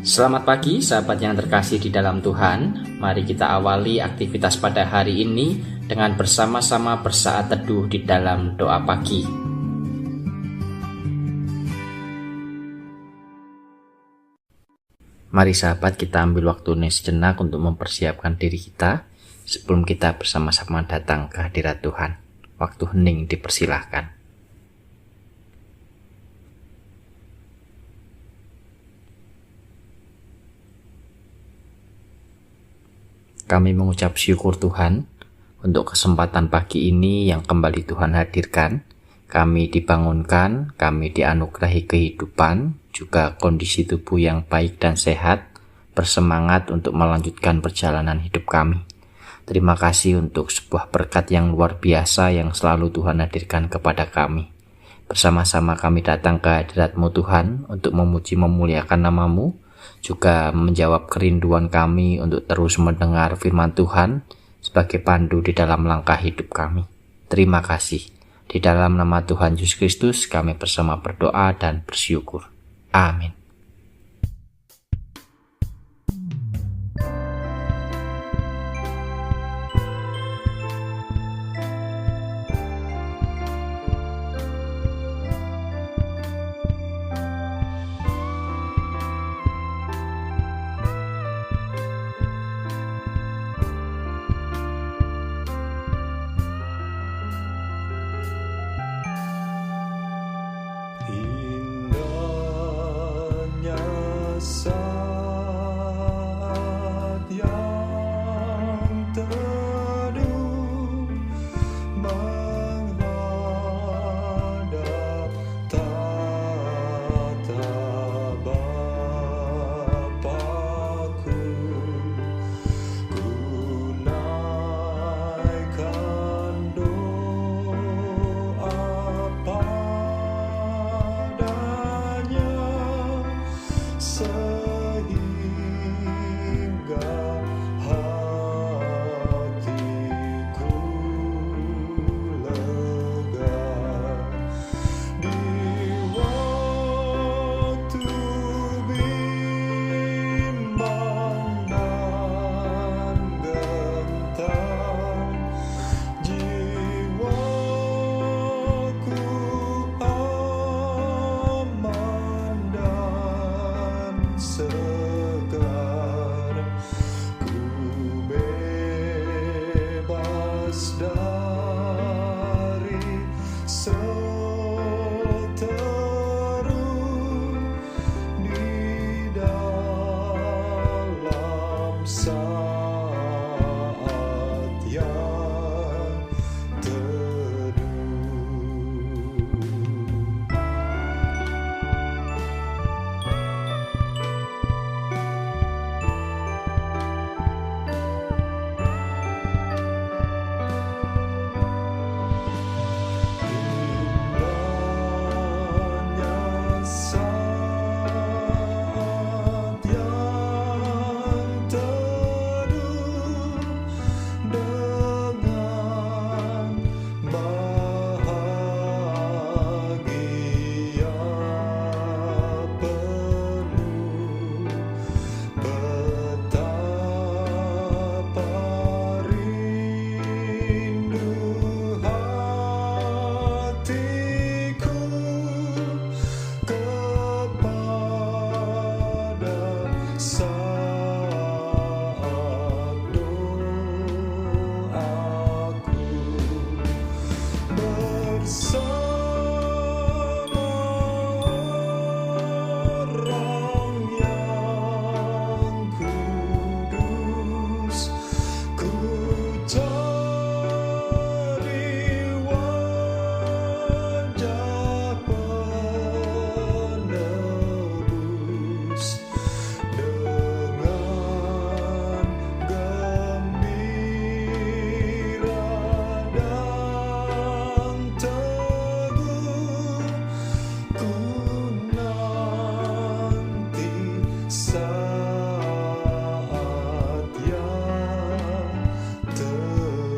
Selamat pagi sahabat yang terkasih di dalam Tuhan. Mari kita awali aktivitas pada hari ini dengan bersama-sama bersaat teduh di dalam doa pagi. Mari sahabat, kita ambil waktu sejenak untuk mempersiapkan diri kita sebelum kita bersama-sama datang ke hadirat Tuhan. Waktu hening dipersilahkan. Kami mengucap syukur Tuhan untuk kesempatan pagi ini yang kembali Tuhan hadirkan. Kami dibangunkan, kami dianugerahi kehidupan, juga kondisi tubuh yang baik dan sehat, bersemangat untuk melanjutkan perjalanan hidup kami. Terima kasih untuk sebuah berkat yang luar biasa yang selalu Tuhan hadirkan kepada kami. Bersama-sama kami datang ke hadirat-Mu Tuhan untuk memuji memuliakan nama-Mu, juga menjawab kerinduan kami untuk terus mendengar firman Tuhan sebagai pandu di dalam langkah hidup kami. Terima kasih. Di dalam nama Tuhan Yesus Kristus kami bersama berdoa dan bersyukur. Amin. Indahnya saat yang teduh menghadap tata Bapa-Ku, ku naikkan doa sehingga hatiku lega di waktu bimbang dan gentar. Jiwaku aman dan segar, ku bebas dari seteru di dalam saat yang teduh. Indahnya saat yang teduh dengan bahagia penuh, betapa rindu hatiku kepada saat doaku bersama orang yang kudus. Ku cari wajah penebus dengan gembira dan teguh, ku nanti saat yang teduh.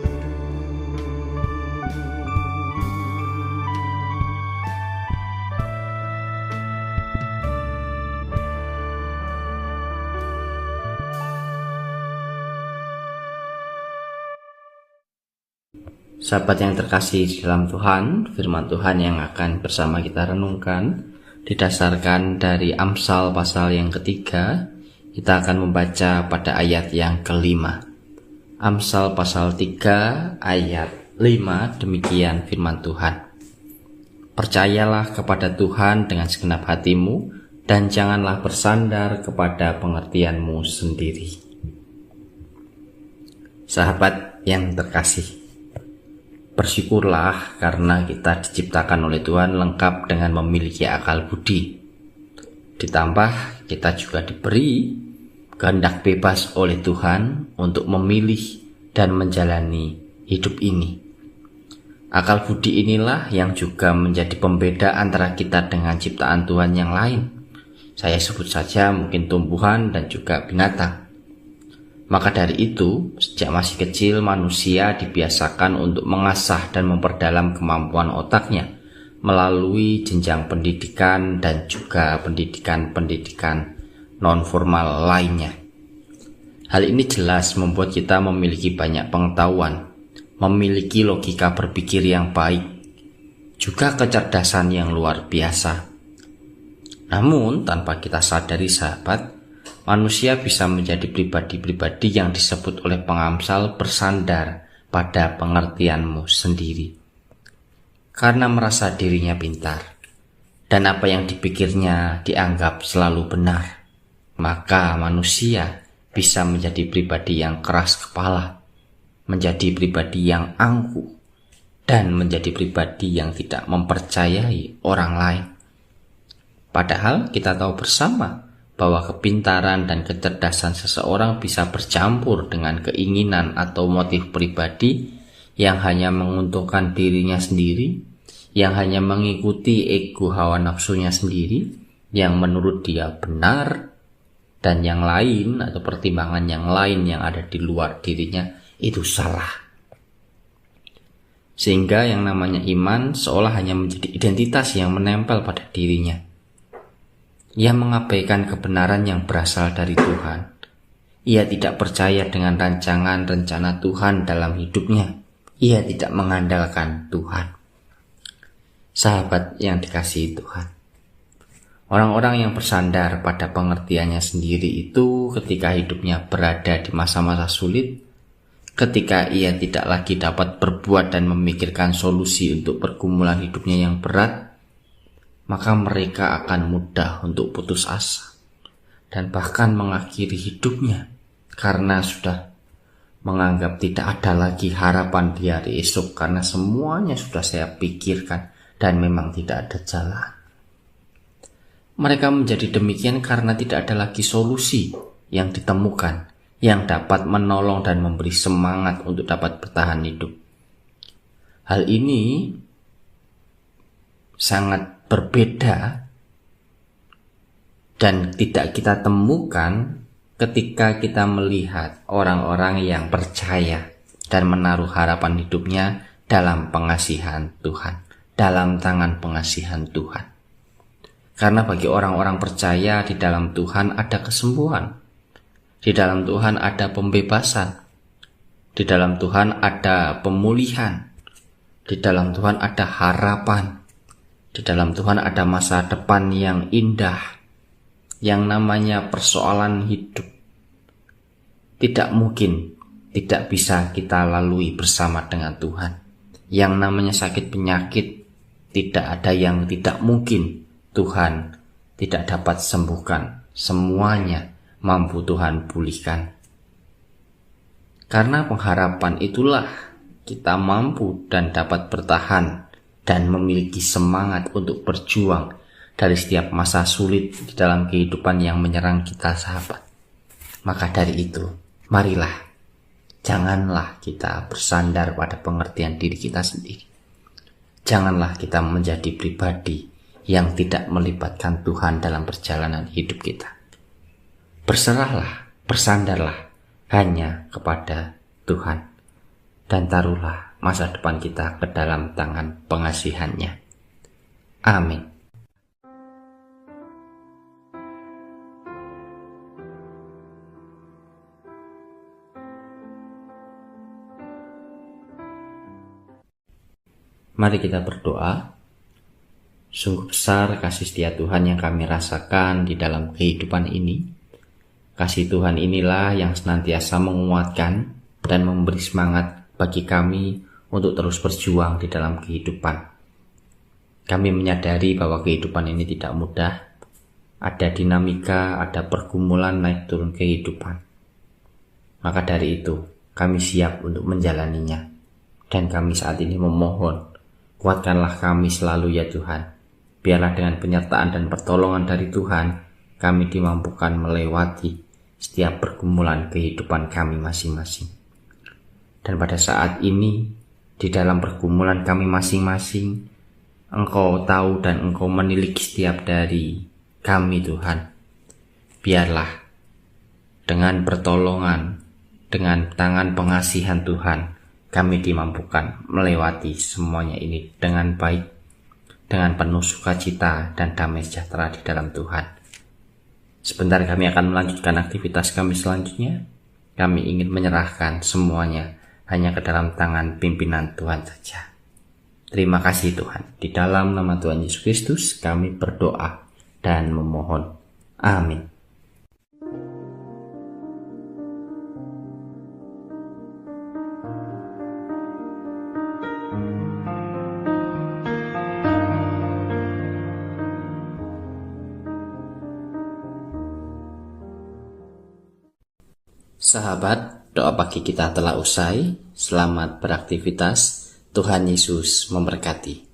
Sahabat yang terkasih di dalam Tuhan, firman Tuhan yang akan bersama kita renungkan didasarkan dari Amsal pasal yang ketiga. Kita akan membaca pada ayat yang kelima. Amsal pasal 3 ayat 5, demikian firman Tuhan. Percayalah kepada Tuhan dengan segenap hatimu, dan janganlah bersandar kepada pengertianmu sendiri. Sahabat yang terkasih, bersyukurlah karena kita diciptakan oleh Tuhan lengkap dengan memiliki akal budi. Ditambah kita juga diberi kehendak bebas oleh Tuhan untuk memilih dan menjalani hidup ini. Akal budi inilah yang juga menjadi pembeda antara kita dengan ciptaan Tuhan yang lain. Saya sebut saja mungkin tumbuhan dan juga binatang. Maka dari itu, sejak masih kecil manusia dibiasakan untuk mengasah dan memperdalam kemampuan otaknya melalui jenjang pendidikan dan juga pendidikan non-formal lainnya. Hal ini jelas membuat kita memiliki banyak pengetahuan, memiliki logika berpikir yang baik, juga kecerdasan yang luar biasa. Namun, tanpa kita sadari sahabat, manusia bisa menjadi pribadi-pribadi yang disebut oleh pengamsal bersandar pada pengertianmu sendiri. Karena merasa dirinya pintar, dan apa yang dipikirnya dianggap selalu benar, maka manusia bisa menjadi pribadi yang keras kepala, menjadi pribadi yang angkuh, dan menjadi pribadi yang tidak mempercayai orang lain. Padahal kita tahu bersama bahwa kepintaran dan kecerdasan seseorang bisa bercampur dengan keinginan atau motif pribadi yang hanya menguntungkan dirinya sendiri, yang hanya mengikuti ego hawa nafsunya sendiri, yang menurut dia benar, dan yang lain atau pertimbangan yang lain yang ada di luar dirinya itu salah. Sehingga yang namanya iman seolah hanya menjadi identitas yang menempel pada dirinya. Ia mengabaikan kebenaran yang berasal dari Tuhan. Ia tidak percaya dengan rancangan rencana Tuhan dalam hidupnya. Ia tidak mengandalkan Tuhan. Sahabat yang dikasihi Tuhan, orang-orang yang bersandar pada pengertiannya sendiri itu ketika hidupnya berada di masa-masa sulit, ketika ia tidak lagi dapat berbuat dan memikirkan solusi untuk pergumulan hidupnya yang berat, maka mereka akan mudah untuk putus asa dan bahkan mengakhiri hidupnya karena sudah menganggap tidak ada lagi harapan di hari esok karena semuanya sudah saya pikirkan dan memang tidak ada jalan. Mereka menjadi demikian karena tidak ada lagi solusi yang ditemukan yang dapat menolong dan memberi semangat untuk dapat bertahan hidup. Hal ini sangat berbeda dan tidak kita temukan ketika kita melihat orang-orang yang percaya dan menaruh harapan hidupnya dalam pengasihan Tuhan, dalam tangan pengasihan Tuhan. Karena bagi orang-orang percaya di dalam Tuhan ada kesembuhan. Di dalam Tuhan ada pembebasan. Di dalam Tuhan ada pemulihan. Di dalam Tuhan ada harapan. Di dalam Tuhan ada masa depan yang indah. Yang namanya persoalan hidup tidak mungkin tidak bisa kita lalui bersama dengan Tuhan. Yang namanya sakit penyakit tidak ada yang tidak mungkin Tuhan tidak dapat sembuhkan. Semuanya mampu Tuhan pulihkan. Karena pengharapan itulah kita mampu dan dapat bertahan dan memiliki semangat untuk berjuang dari setiap masa sulit di dalam kehidupan yang menyerang kita sahabat. Maka dari itu, marilah, janganlah kita bersandar pada pengertian diri kita sendiri. Janganlah kita menjadi pribadi yang tidak melibatkan Tuhan dalam perjalanan hidup kita. Berserahlah, bersandarlah hanya kepada Tuhan, dan taruhlah masa depan kita ke dalam tangan pengasihan-Nya. Amin. Mari kita berdoa. Sungguh besar kasih setia Tuhan yang kami rasakan di dalam kehidupan ini. Kasih Tuhan inilah yang senantiasa menguatkan dan memberi semangat bagi kami untuk terus berjuang di dalam kehidupan. Kami menyadari bahwa kehidupan ini tidak mudah. Ada dinamika, ada pergumulan naik turun kehidupan. Maka dari itu, kami siap untuk menjalaninya. Dan kami saat ini memohon, kuatkanlah kami selalu ya Tuhan. Biarlah dengan penyertaan dan pertolongan dari Tuhan, kami dimampukan melewati setiap pergumulan kehidupan kami masing-masing. Dan pada saat ini, di dalam pergumulan kami masing-masing, Engkau tahu dan Engkau menilik setiap dari kami Tuhan. Biarlah dengan pertolongan, dengan tangan pengasihan Tuhan, kami dimampukan melewati semuanya ini dengan baik, dengan penuh sukacita dan damai sejahtera di dalam Tuhan. Sebentar kami akan melanjutkan aktivitas kami selanjutnya. Kami ingin menyerahkan semuanya hanya ke dalam tangan pimpinan Tuhan saja. Terima kasih Tuhan. Di dalam nama Tuhan Yesus Kristus kami berdoa dan memohon. Amin. Sahabat, doa pagi kita telah usai. Selamat beraktivitas. Tuhan Yesus memberkati.